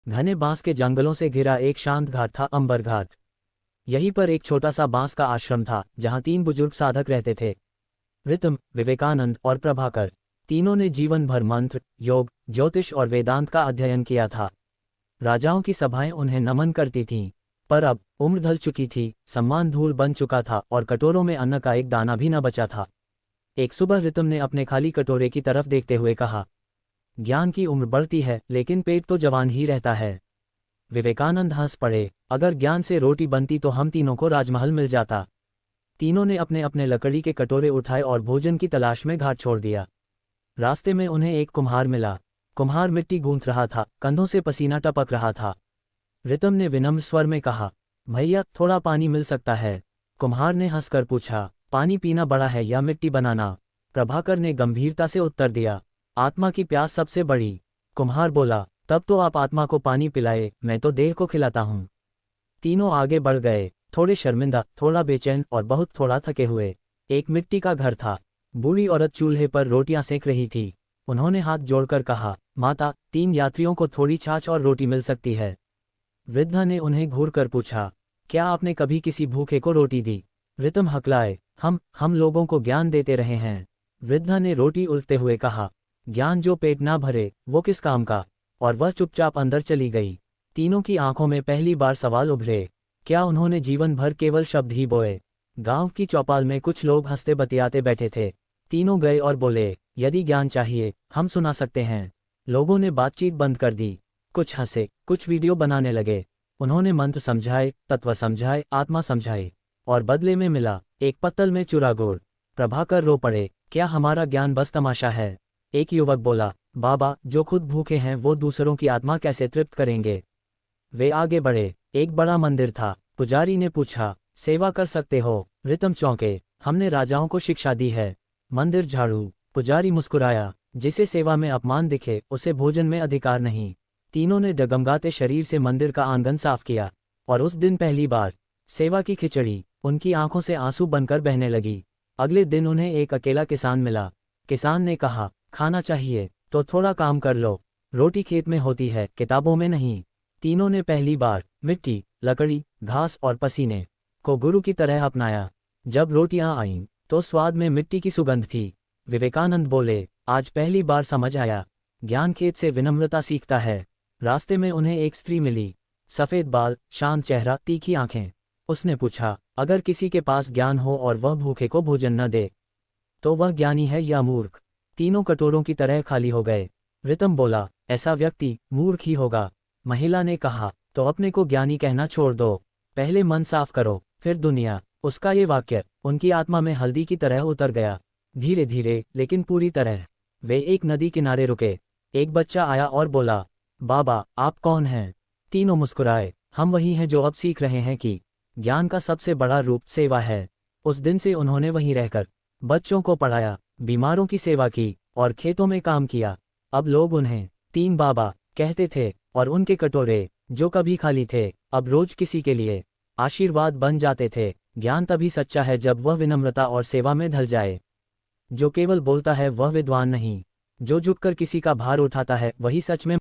घने बांस के जंगलों से घिरा एक शांत घाट था, अंबर घाट। यहीं पर एक छोटा सा बांस का आश्रम था, जहां 3 बुजुर्ग साधक रहते थे, ऋतम, विवेकानंद और प्रभाकर। तीनों ने जीवन भर मंत्र, योग, ज्योतिष और वेदांत का अध्ययन किया था। राजाओं की सभाएं उन्हें नमन करती थीं, पर अब उम्र ढल चुकी थी, सम्मान धूल बन चुका था और कटोरों में अन्न का एक दाना भी न बचा था। एक सुबह ऋतम ने अपने खाली कटोरे की तरफ देखते हुए कहा, ज्ञान की उम्र बढ़ती है लेकिन पेट तो जवान ही रहता है। विवेकानंद हंस पड़े, अगर ज्ञान से रोटी बनती तो हम तीनों को राजमहल मिल जाता। तीनों ने अपने अपने लकड़ी के कटोरे उठाए और भोजन की तलाश में घाट छोड़ दिया। रास्ते में उन्हें एक कुम्हार मिला। कुम्हार मिट्टी गूंथ रहा था, कंधों से पसीना टपक रहा था। ऋतम ने विनम्र स्वर में कहा, भैया थोड़ा पानी मिल सकता है? कुम्हार ने हंसकर पूछा, पानी पीना बड़ा है या मिट्टी बनाना? प्रभाकर ने गंभीरता से उत्तर दिया, आत्मा की प्यास सबसे बड़ी। कुम्हार बोला, तब तो आप आत्मा को पानी पिलाए, मैं तो देह को खिलाता हूँ। तीनों आगे बढ़ गए, थोड़े शर्मिंदा, थोड़ा बेचैन और बहुत थोड़ा थके हुए। एक मिट्टी का घर था। बूढ़ी औरत चूल्हे पर रोटियां सेक रही थी। उन्होंने हाथ जोड़कर कहा, माता, 3 यात्रियों को थोड़ी छाछ और रोटी मिल सकती है? वृद्धा ने उन्हें घूर कर पूछा, क्या आपने कभी किसी भूखे को रोटी दी? ऋतम हकलाए, हम लोगों को ज्ञान देते रहे हैं। वृद्धा ने रोटी उल्टते हुए कहा, ज्ञान जो पेट ना भरे वो किस काम का? और वह चुपचाप अंदर चली गई। तीनों की आंखों में पहली बार सवाल उभरे, क्या उन्होंने जीवन भर केवल शब्द ही बोए? गांव की चौपाल में कुछ लोग हंसते बतियाते बैठे थे। तीनों गए और बोले, यदि ज्ञान चाहिए हम सुना सकते हैं। लोगों ने बातचीत बंद कर दी। कुछ हंसे, कुछ वीडियो बनाने लगे। उन्होंने मंत्र समझाए, तत्व समझाए, आत्मा समझाई, और बदले में मिला एक पत्तल में चुरा गुड़। प्रभाकर रो पड़े, क्या हमारा ज्ञान बस तमाशा है? एक युवक बोला, बाबा, जो खुद भूखे हैं वो दूसरों की आत्मा कैसे तृप्त करेंगे? वे आगे बढ़े। एक बड़ा मंदिर था। पुजारी ने पूछा, सेवा कर सकते हो? ऋतम चौंके, हमने राजाओं को शिक्षा दी है। मंदिर झाड़ू। पुजारी मुस्कुराया, जिसे सेवा में अपमान दिखे उसे भोजन में अधिकार नहीं। तीनों ने डगमगाते शरीर से मंदिर का आंगन साफ किया, और उस दिन पहली बार सेवा की खिचड़ी उनकी आंखों से आंसू बनकर बहने लगी। अगले दिन उन्हें एक अकेला किसान मिला। किसान ने कहा, खाना चाहिए तो थोड़ा काम कर लो। रोटी खेत में होती है, किताबों में नहीं। तीनों ने पहली बार मिट्टी, लकड़ी, घास और पसीने को गुरु की तरह अपनाया। जब रोटियां आईं तो स्वाद में मिट्टी की सुगंध थी। विवेकानंद बोले, आज पहली बार समझ आया, ज्ञान खेत से विनम्रता सीखता है। रास्ते में उन्हें एक स्त्री मिली, सफ़ेद बाल, शांत चेहरा, तीखी आंखें। उसने पूछा, अगर किसी के पास ज्ञान हो और वह भूखे को भोजन न दे तो वह ज्ञानी है या मूर्ख? तीनों कटोरों की तरह खाली हो गए। ऋतम बोला, ऐसा व्यक्ति मूर्ख ही होगा। महिला ने कहा, तो अपने को ज्ञानी कहना छोड़ दो। पहले मन साफ करो, फिर दुनिया। उसका ये वाक्य उनकी आत्मा में हल्दी की तरह उतर गया। धीरे धीरे लेकिन पूरी तरह। वे एक नदी किनारे रुके। एक बच्चा आया और बोला, बाबा, आप कौन हैं? तीनों मुस्कुराए, हम वही हैं जो अब सीख रहे हैं कि ज्ञान का सबसे बड़ा रूप सेवा है। उस दिन से उन्होंने वहीं रहकर बच्चों को पढ़ाया, बीमारों की सेवा की और खेतों में काम किया। अब लोग उन्हें 3 बाबा कहते थे, और उनके कटोरे जो कभी खाली थे अब रोज किसी के लिए आशीर्वाद बन जाते थे। ज्ञान तभी सच्चा है जब वह विनम्रता और सेवा में ढल जाए। जो केवल बोलता है वह विद्वान नहीं, जो झुककर किसी का भार उठाता है वही सच में